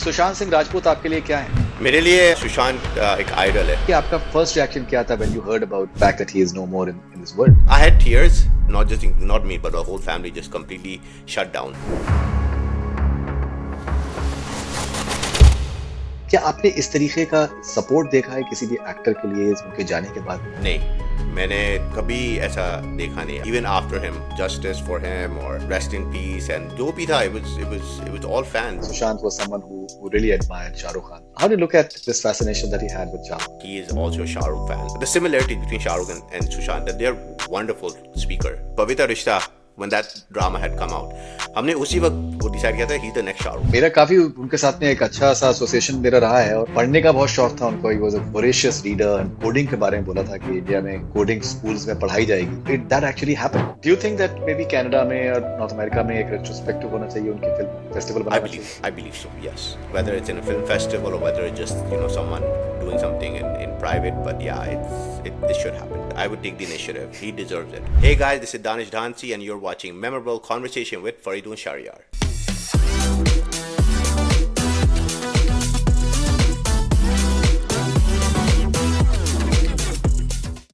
सुशांत सिंह राजपूत आपके लिए क्या है? मेरे लिए सुशांत एक आइडल है. कि आपका फर्स्ट रिएक्शन क्या था when you heard about the fact that he is no more in this world? I had tears, not me, but the whole family just completely shut down. क्या आपने इस तरीके का सपोर्ट देखा है किसी भी एक्टर के लिए उनके जाने के बाद? नहीं, मैंने कभी ऐसा देखा नहीं. Even after him, justice for him or rest in peace and जो भी था, it was all fans. Sushant was someone who really admired Shah Rukh Khan. How do you look at this fascination that he had with Shah? He is also a Shah Rukh fan. The similarity between Shah Rukh and Sushant, that they are wonderful speaker. Pavitra Rishta, when that drama had come out, हमने उसी वक्त वो decide किया था he's the next Shah Rukh. मेरा काफी उनके साथ में एक अच्छा सा एसोसिएशन मेरा रहा है और पढ़ने का बहुत शौक था उनको. He was a voracious reader and coding के बारे में बोला था कि इंडिया में कोडिंग स्कूल्स में पढ़ाई जाएगी. Did that actually happen? Do you think that maybe Canada में और नॉर्थ अमेरिका में एक रेट्रोस्पेक्टिव होना चाहिए उनकी फिल्म फेस्टिवल बनाना चाहिए? I believe so, yes. Whether it's in a film festival or whether it's just someone doing something in private, but yeah, it should happen. I would take the initiative. He deserves it. Hey guys, this is Danish Dhansi and you're watching Memorable Conversation with Faridun Shahryar.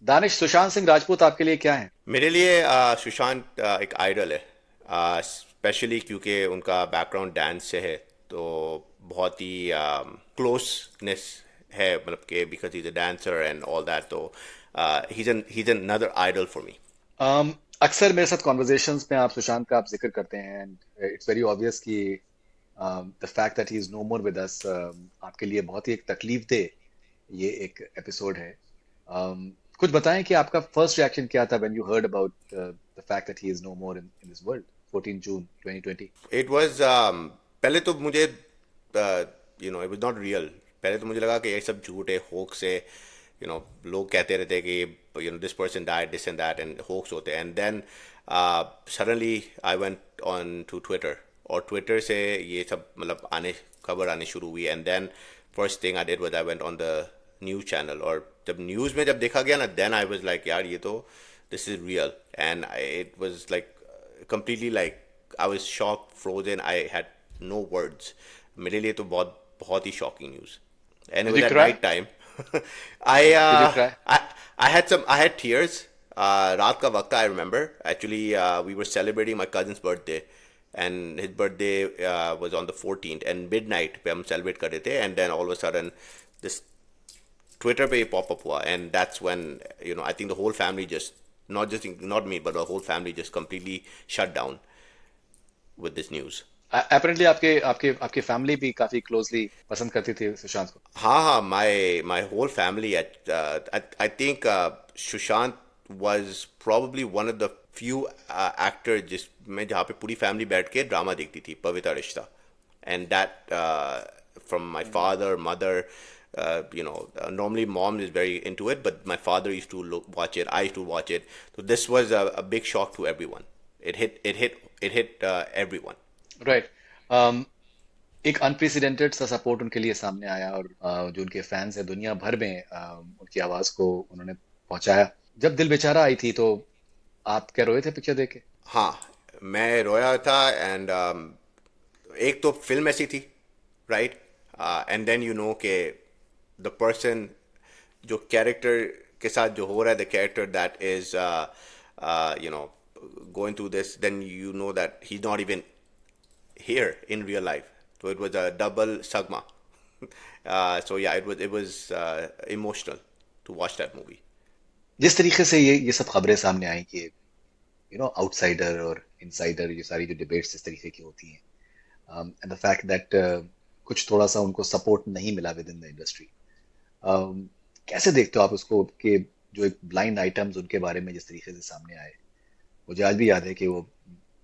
Danish, Sushant Singh Rajput आपके लिए क्या है? मेरे लिए सुशांत एक idol है, specially क्योंकि उनका बैकग्राउंड डांस से है, तो बहुत ही क्लोजनेस है, मतलब कि because he is a dancer and all that, तो he is another idol for me. अक्सर मेरे साथ कॉन्वर्जेशंस में आप सुशांत का आप जिक्र करते हैं एंड इट्स वेरी ऑब्वियस कि the fact that he is no more with us आपके लिए बहुत ही एक तकलीफ दे ये एक एपिसोड है. कुछ बताएं कि आपका फर्स्ट रिएक्शन क्या था when you heard about the fact that he is no more in this world, 14 June 2020? It was पहले तो मुझे it was not real. पहले तो मुझे लगा कि ये सब झूठ है, होक्स है. लोग कहते रहते हैं कि this person died, this and that, and hoax होते हैं. And then suddenly I went on to Twitter, और Twitter से ये सब मतलब खबर आने शुरू हुई. And then first thing I did was I went on the news channel, और जब न्यूज़ में जब देखा गया ना, then I was like यार ये तो this is real. And it was like completely like I was shocked, frozen. I had no words. मेरे लिए तो बहुत ही shocking news. And it was at night time. Did you cry? I had tears. रात का वक्त, I remember. Actually, we were celebrating my cousin's birthday, and his birthday was on the 14th, and midnight पे हम celebrate कर रहे थे, and then all of a sudden this Twitter पे pop up हुआ, and that's when I think the whole family just not me, but the whole family just completely shut down with this news. Apparently आपके family भी काफी closely पसंद करती थी सुशांत को. हाँ, my whole family I think Sushant was probably one of the few actors जिसमें जहाँ पे पूरी फैमिली बैठ के ड्रामा देखती थी, पवित्रा रिश्ता. And that from my father, mother, normally mom is very into it, but my father used to watch it, I used to watch it. So this was a big shock to everyone. It hit everyone. Right. एक unprecedented सा support उनके लिए सामने आया और जो उनके fans हैं दुनिया भर में उनकी आवाज को उन्होंने पहुंचाया. जब दिल बेचारा आई थी तो आप क्या रोए थे पिक्चर देख के? हाँ, मैं रोया था. एंड एक तो फिल्म ऐसी थी, राइट, एंड देन के द पर्सन जो कैरेक्टर के साथ जो हो रहा है, the character that is going through this, then that he is not even here in real life. So it was a double sagma. So yeah, it was emotional to watch that movie. जिस तरीके से ये सब खबरें सामने आई कि outsider और insider, ये सारी जो डिबेट्स इस तरीके की होती हैं, एंड द फैक्ट दैट कुछ थोड़ा सा उनको सपोर्ट नहीं मिला विद इन द इंडस्ट्री, कैसे देखते हो आप उसको कि जो एक ब्लाइंड आइटम्स उनके बारे में जिस तरीके से सामने आए? मुझे आज भी याद है कि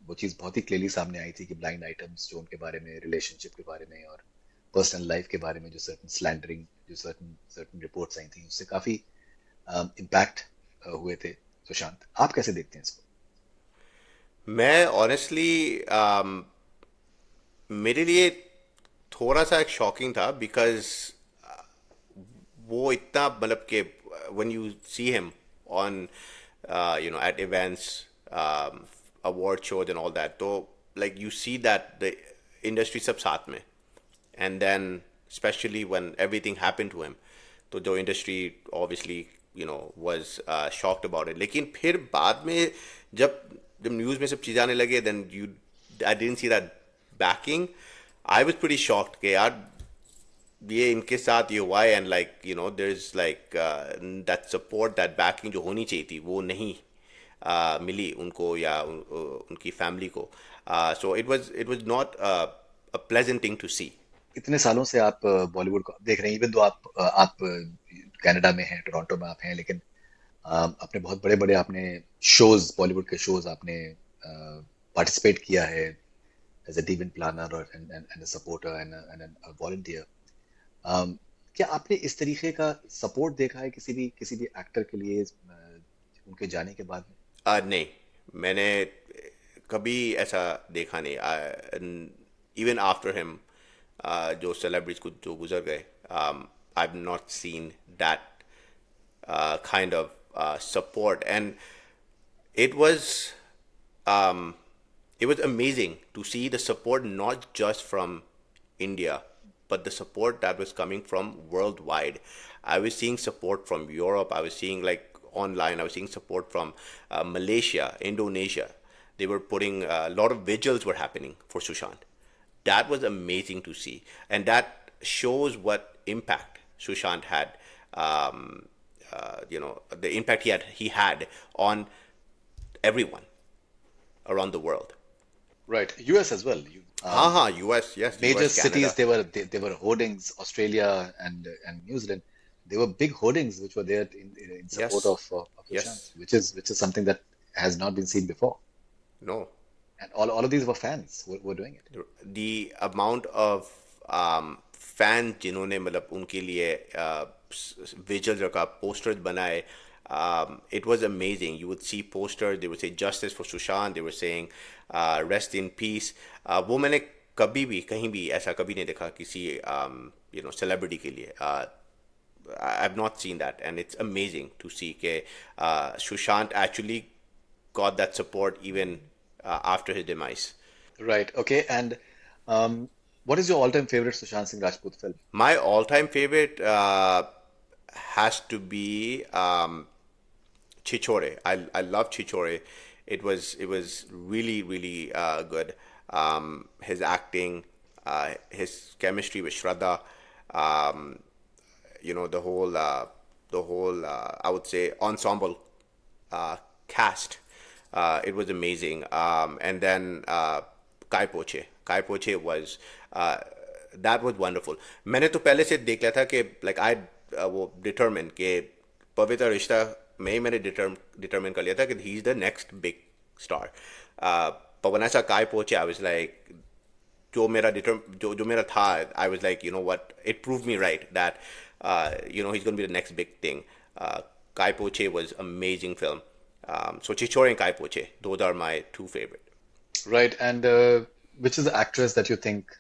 वो चीज़ बहुत ही क्लियरली सामने आई थी कि ब्लाइंड आइटम्स जो उनके बारे में, रिलेशनशिप के बारे में और पर्सनल लाइफ के बारे में जो सर्टन स्लैंडरिंग, जो सर्टन रिपोर्ट्स आई थी, उससे काफ़ी इम्पैक्ट हुए थे. सुशांत, आप कैसे देखते हैं इसको? मैं ऑनेस्टली मेरे लिए थोड़ा सा एक शॉकिंग था, बिकॉज वो इतना मतलब कि when you see him on at events, award shows and all that, तो like you see that the industry सब साथ में, and then especially when everything happened to him, तो जो industry obviously was shocked about it. लेकिन फिर बाद में जब जब न्यूज़ में सब चीज़ें आने लगे, then I didn't see that backing. I was pretty shocked कि यार ये इनके साथ ये हुआ है, and like there's like that support, that backing जो होनी चाहिए थी वो नहीं मिली उनको या उनकी फैमिली को. So it was not a pleasant thing to see. इतने सालों से आप बॉलीवुड को देख रहे हैं, इवन तो आप कनाडा में हैं, टोरंटो में आप हैं, लेकिन आपने बहुत बड़े बड़े आपने शोज, बॉलीवुड के शोज आपने पार्टिसिपेट किया है एज अ इवेंट प्लानर और and a supporter and a volunteer. क्या आपने इस तरीके का सपोर्ट देखा है किसी भी एक्टर के लिए उनके जाने के बाद में? नहीं, मैंने कभी ऐसा देखा नहीं. इवन आफ्टर हिम जो सेलिब्रिटीज को जो गुजर गए, I have not seen that kind of support, and it was um, it was amazing to see the support, not just from India, but the support that was coming from worldwide. I was seeing support from Europe. I was seeing, like, online. I was seeing support from Malaysia, Indonesia. They were putting a lot of vigils were happening for Sushant. That was amazing to see, and that shows what impact Sushant had. Um, the impact he had on everyone around the world. Right, US as well. US, yes, Major US, cities, Canada. they were hoardings. Australia and New Zealand, they were big hoardings which were there in support Yes, of Sushant, yes, which is something that has not been seen before. no. And all of these were fans who were doing it. The amount of fans जिन्होंने मतलब उनके लिए vigils रखा, posters बनाए, it was amazing. You would see posters, they would say justice for Sushant, they were saying rest in peace. वो मैंने कभी भी कहीं भी ऐसा कभी नहीं देखा किसी celebrity के लिए. I've not seen that, and it's amazing to see that Sushant actually got that support even after his demise. Right. Okay. And what is your all-time favorite Sushant Singh Rajput film? My all-time favorite has to be Chichore. I love Chichore. It was really really good. His acting, his chemistry with Shraddha, um, the whole I would say ensemble cast. It was amazing. And then Kai Poche. Kai Poche was that was wonderful. मैंने तो पहले से देख लिया था कि like I वो determined कि पवित्र रिश्ता में ही मैंने determine कर लिया था कि he is the next big star. But when I saw Kai Poche, I was like, जो मेरा था, I was like, you know what, it proved me right that he's going to be the next big thing. Kai Poche was amazing film. So Chichore and Kai Poche, those are my two favorite. Right. And which is the actress that you think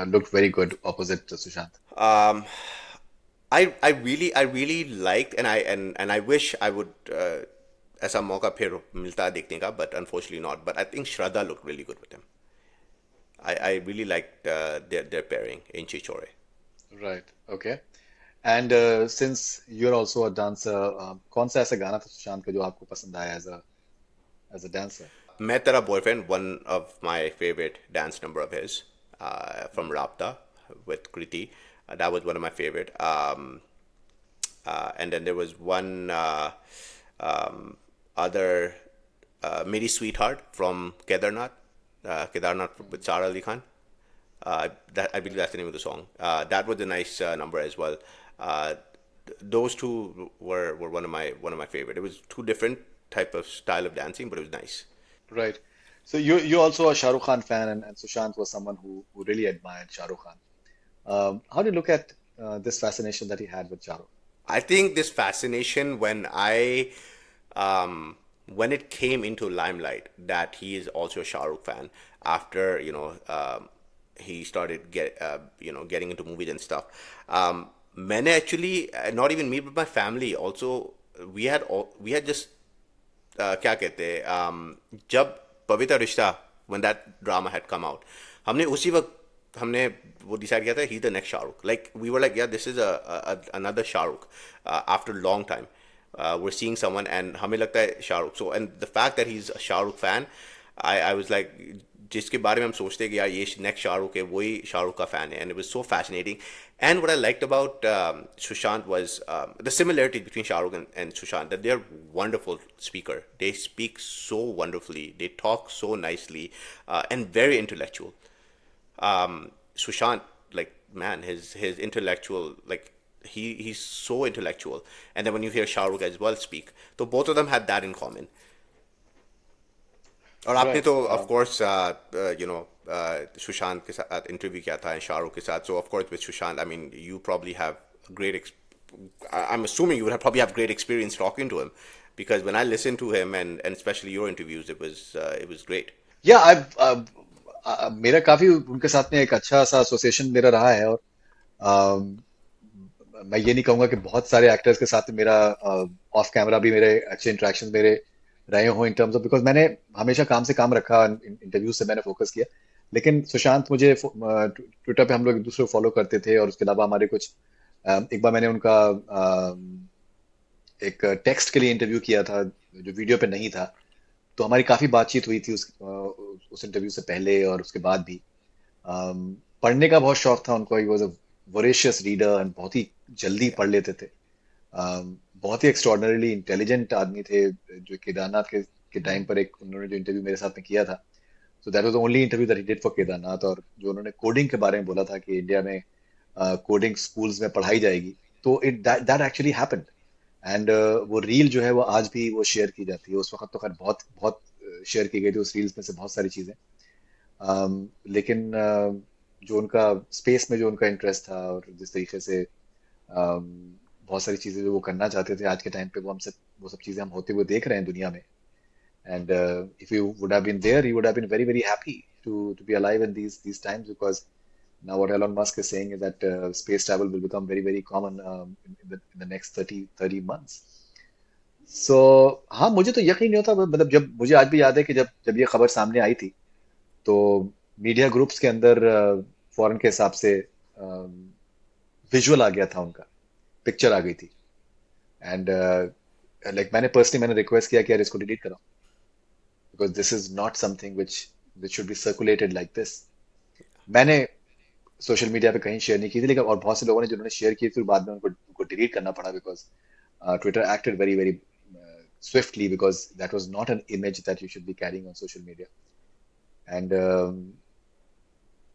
looked very good opposite to Sushant? Um, I really liked, and I wish I would ऐसा मौका फिर मिलता देखने का, but unfortunately not. But I think Shraddha looked really good with him. I really liked their pairing in Chichore. Right. Okay. And since you're also a dancer, कौन सा ऐसा गाना था सुशांत का जो आपको पसंद आया as a dancer? मैं तेरा boyfriend, one of my favorite dance number of his, from Rapta with Kriti. That was one of my favorite. And then there was one other, Meri Sweetheart from Kedarnath. Kedarnath with Sara Ali Khan. That I believe that's the name of the song. That was a nice number as well. Uh, those two were one of my favorite. It was two different type of style of dancing, but it was nice. Right. So you're also a Shah Rukh Khan fan, and Sushant was someone who really admired Shah Rukh Khan. How do you look at this fascination that he had with Shah Rukh? I think this fascination when it came into limelight that he is also a Shah Rukh fan after he started getting into movies and stuff. मैंने actually not even me but my family also we had just क्या कहते हैं जब पवित्र रिश्ता when that drama had come out हमने उसी वक्त हमने वो डिसाइड किया था he the next Shahrukh, like we were like yeah this is another Shahrukh after long time, we're seeing someone and हमें लगता है Shahrukh, so and the fact that he's a Shahrukh fan, I was like जिसके बारे में हम सोचते हैं कि यार ये नेक्स्ट शाहरुख है, वही शाहरुख का फैन है, and it was so fascinating. And what I liked about Sushant was the similarity between Shahrukh and Sushant, that they're wonderful speaker. They speak so wonderfully, they talk so nicely, and very intellectual. Sushant, like man, his intellectual, like he's so intellectual. And then when you hear Shahrukh as well speak, so both of them had that in common. और आपने Right. तो of course Sushant के साथ interview किया था शाहरुख के साथ, सो of course with Sushant I mean you probably have great I'm assuming you would have probably have great experience talking to him, because when I listened to him and especially your interviews, it was great. या मेरा काफी उनके साथ में एक अच्छा सा association मेरा रहा है, और मैं ये नहीं कहूंगा कि बहुत सारे एक्टर्स के साथ मेरा ऑफ कैमरा भी मेरे अच्छे इंटरेक्शन मेरे रहे हो, इन टर्म्स ऑफ बिकॉज मैंने हमेशा काम से काम रखा, इंटरव्यू से मैंने फोकस किया। लेकिन सुशांत मुझे ट्विटर पे हम लोग एक दूसरे को फॉलो करते थे, और उसके अलावा हमारे कुछ एक बार मैंने उनका एक टेक्स्ट के लिए इंटरव्यू किया था जो वीडियो पे नहीं था, तो हमारी काफी बातचीत हुई थी उस इंटरव्यू से पहले और उसके बाद भी। पढ़ने का बहुत शौक था उनको, he was a voracious reader and बहुत ही जल्दी पढ़ लेते थे। बहुत ही एक्स्ट्रॉर्डनरीली इंटेलिजेंट आदमी थे, जो केदारनाथ के टाइम पर एक उन्होंने जो इंटरव्यू मेरे साथ में किया था, so that was the only interview that he did for Kedarnath. और जो उन्होंने कोडिंग के बारे में बोला था कि इंडिया में कोडिंग स्कूल्स में पढ़ाई जाएगी, तो it that actually happened. And वो रील जो है वो आज भी वो शेयर की जाती है, उस वक्त तो खैर बहुत बहुत शेयर की गई थी उस रील्स में से बहुत सारी चीजें। लेकिन जो उनका स्पेस में जो उनका इंटरेस्ट था, और जिस तरीके से बहुत सारी चीजें जो वो करना चाहते थे आज के टाइम पे, वो सब चीजें हम होते हुए देख रहे हैं दुनिया में। And if you would have been there, you would have been very very happy to be alive in these times, because now what Elon Musk is saying is that space travel will become very very common in the next 30 months. So हाँ, मुझे तो यकीन नहीं होता, मतलब जब मुझे आज भी याद है कि जब जब ये खबर सामने आई थी, तो मीडिया ग्रुप्स के अंदर फॉरेन के हिसाब से विजुअल आ गया था उनका, पिक्चर आ गई थी। एंड लाइक मैंने रिक्वेस्ट किया कि यार इसको डिलीट कराओ, because this is not something which should be circulated like this. मैंने सोशल मीडिया पे कहीं शेयर नहीं की थी, लेकिन और बहुत से लोगों ने जिन्होंने शेयर की थी बाद में उनको डिलीट करना पड़ा, because Twitter acted very very swiftly, because that was not an image that you should be carrying on social media. And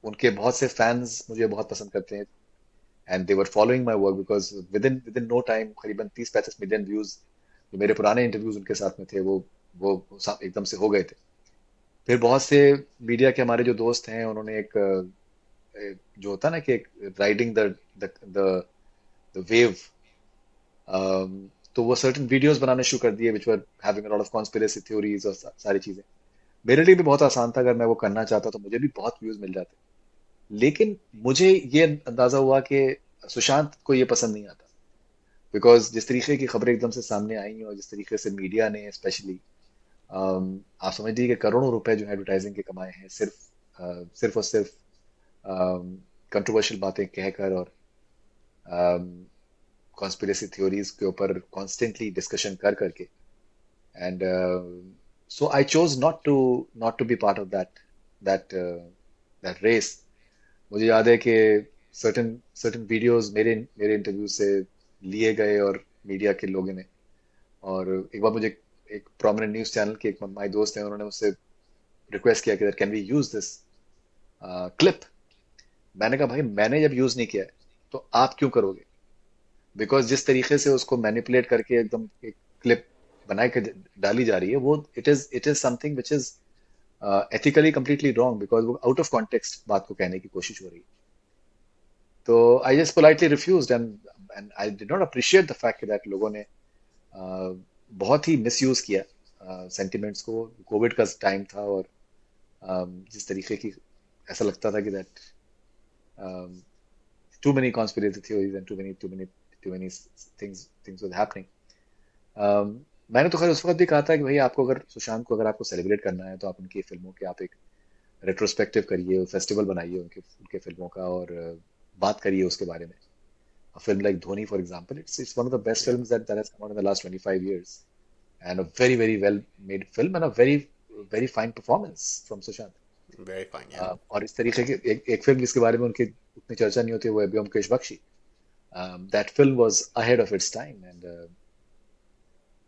उनके बहुत से फैंस मुझे बहुत पसंद करते हैं, and they were following my work, because within no time करीबन 30-35 million views जो मेरे पुराने इंटरव्यूज उनके साथ में थे, वो एकदम से हो गए थे। फिर बहुत से मीडिया के हमारे जो दोस्त हैं, उन्होंने जो होता है ना कि एक राइडिंग द वेव, तो वो सर्टेन वीडियोस बनाने शुरू कर दिए which were having a lot of conspiracy theories और सारी चीजें। मेरे लिए भी बहुत आसान था, अगर मैं वो करना चाहता तो मुझे भी बहुत व्यूज मिल जाते। लेकिन मुझे ये अंदाजा हुआ कि सुशांत को ये पसंद नहीं आता, बिकॉज जिस तरीके की खबरें एकदम से सामने आई और जिस तरीके से मीडिया ने स्पेशली, आप समझ लीजिए कि करोड़ों रुपए जो है एडवर्टाइजिंग के कमाए हैं, सिर्फ और सिर्फ कंट्रोवर्शियल बातें कहकर और कॉन्स्पिरेसी थ्योरीज के ऊपर कॉन्स्टेंटली डिस्कशन कर करके। And so I chose not to be part of that race. मुझे याद है कि certain वीडियोस मेरे इंटरव्यू से लिए गए और मीडिया के लोगों ने। और एक बार मुझे एक प्रोमिनेंट न्यूज चैनल के एक हमारे दोस्त हैं, उन्होंने मुझसे रिक्वेस्ट किया कि can we use this clip. मैंने कहा भाई, मैंने जब यूज नहीं किया है तो आप क्यों करोगे? बिकॉज जिस तरीके से उसको मैनिपुलेट करके एकदम एक क्लिप बना के डाली जा रही है, वो it is something which is ethically completely wrong, because वो आउट ऑफ कॉन्टेक्स्ट बात को कहने की कोशिश हो रही है। तो I just politely refused, and I did not appreciate the fact that लोगों ने बहुत ही मिसयूज किया सेंटिमेंट्स को। कोविड का टाइम था, और जिस तरीके की ऐसा लगता था कि that too many conspiracy theories and too many things was happening. मैंने तो खैर उस वक्त भी कहा था कि भाई, आपको अगर सुशांत को अगर आपको सेलिब्रेट करना है तो आप उनकी फिल्मों के आप एक रेट्रोस्पेक्टिव करिए, फेस्टिवल बनाइए उनके उनके फिल्मों का, और बात करिए उसके बारे में. A film like Dhoni, for example, it's one of the best Yeah, films that has come out in the last 25 years, and a very very well made film, and a very fine performance from Sushant. very fine. Yeah. और इस तरीके की एक film जिसके बारे में उनकी उतनी चर्चा नहीं होती, वो है Byomkesh Bakshi. That film was ahead of its time, and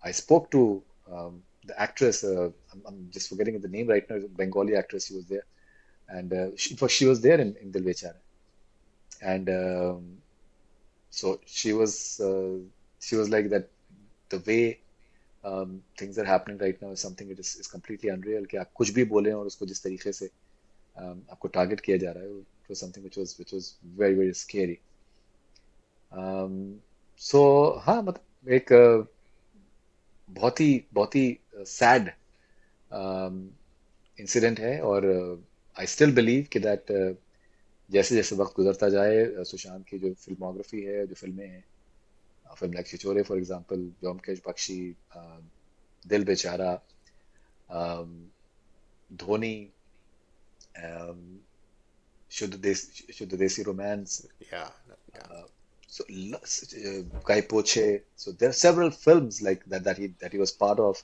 I spoke to the actress. I'm just forgetting the name right now. A Bengali actress. She was there, and she was there in Dil Bechara, and so she was like that. The way things are happening right now is something that is completely unreal. कि आप कुछ भी बोलें और उसको जिस तरीके से आपको टारगेट किया जा रहा है, it was something which was very scary. So हाँ, मतलब एक बहुत ही सैड इंसिडेंट है, और आई स्टिल बिलीव कि दैट जैसे जैसे वक्त गुजरता जाए, सुशांत की जो फिल्मोग्राफी है, जो फिल्में हैं, film like Chhichhore for example, Byomkesh Bakshi, Dil Bechara, Dhoni, Shuddh Desi Romance, Yeah. Yeah. so Kai Poche. So there are several films like that he was part of,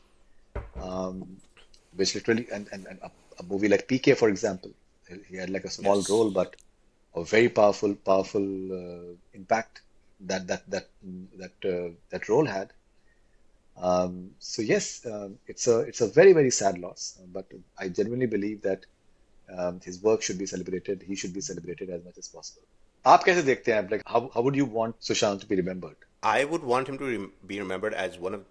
um, which literally, and a movie like PK, for example, he had like a small role, Yes. but a very powerful impact that role had. So yes, it's a very sad loss, but I genuinely believe that his work should be celebrated. He should be celebrated as much as possible. आप कैसे देखते हैं? Like how would you want Sushant to be remembered? I would want him to be remembered as one of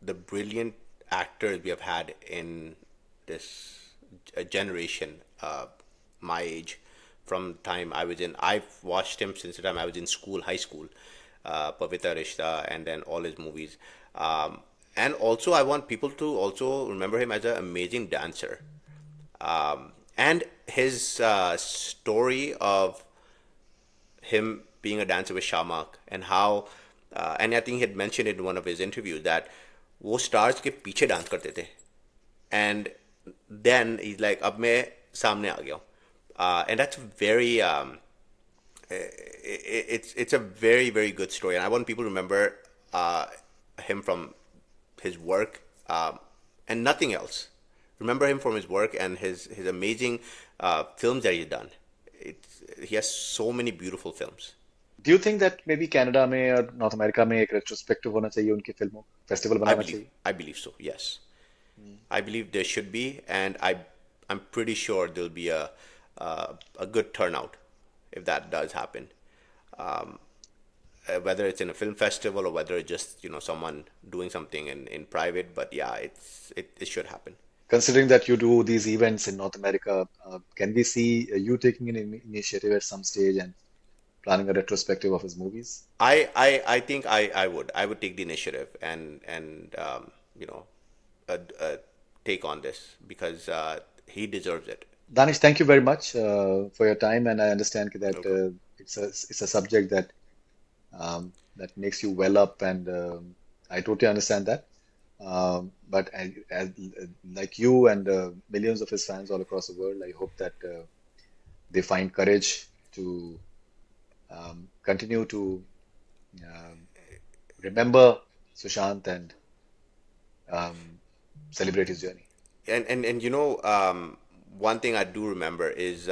the brilliant actors we have had in this generation, my age, from the time I was in. I've watched him since the time I was in school, high school, Pavitra Rishta, and then all his movies. And also, I want people to also remember him as an amazing dancer. And his story of him being a dancer with Shamak, and how and I think he had mentioned in one of his interviews that वो stars के पीछे dance करते थे, and then he's like अब मैं सामने आ गया हूँ, and that's very it's a very good story, and I want people to remember him from his work, and nothing else. Remember him from his work and his amazing films that he's done. He has so many beautiful films. Do you think that maybe Canada में और north America में एक retrospective होना चाहिए उनकी फिल्मों, festival I banana believe चाहिए? I believe so. Yes, I believe there should be, and I'm pretty sure there'll be a good turnout if that does happen. Whether it's in a film festival or whether it's just someone doing something in private, but yeah, it should happen. Considering that you do these events in North America, can we see you taking an initiative at some stage and planning a retrospective of his movies? I think I would take the initiative and you know take on this because he deserves it. Danish, thank you very much for your time, and I understand that Welcome. it's a subject that makes you well up, and I totally understand that. But like you and millions of his fans all across the world, I hope that they find courage to continue to um, remember Sushant and um, celebrate his journey. And one thing I do remember is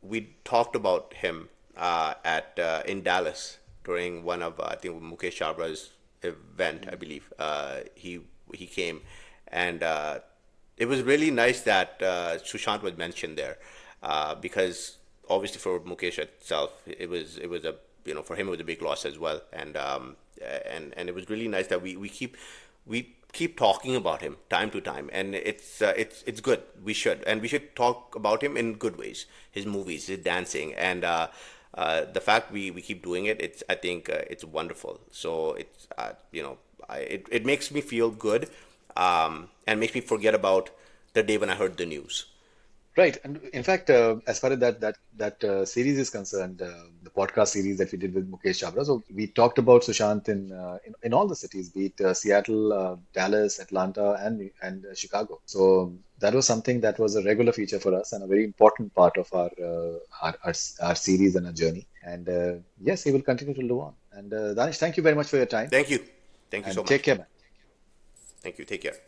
we talked about him at in Dallas during one of I think Mukesh Chabra's event. I believe he came, and it was really nice that Sushant was mentioned there because obviously for Mukesh itself it was a for him it was a big loss as well, and it was really nice that we keep talking about him time to time, and it's good. We should talk about him in good ways. His movies, his dancing, and the fact we keep doing it. I think it's wonderful. So it makes me feel good, and makes me forget about the day when I heard the news. Right, and in fact, as far as that series is concerned, the podcast series that we did with Mukesh Chabra, so we talked about Sushant in all the cities, be it Seattle, Dallas, Atlanta, and Chicago. So that was something that was a regular feature for us and a very important part of our series and our journey. And yes, he will continue to live on. And Danish, thank you very much for your time Thank you. Thank you so and take much. care, man. Thank you. Take care.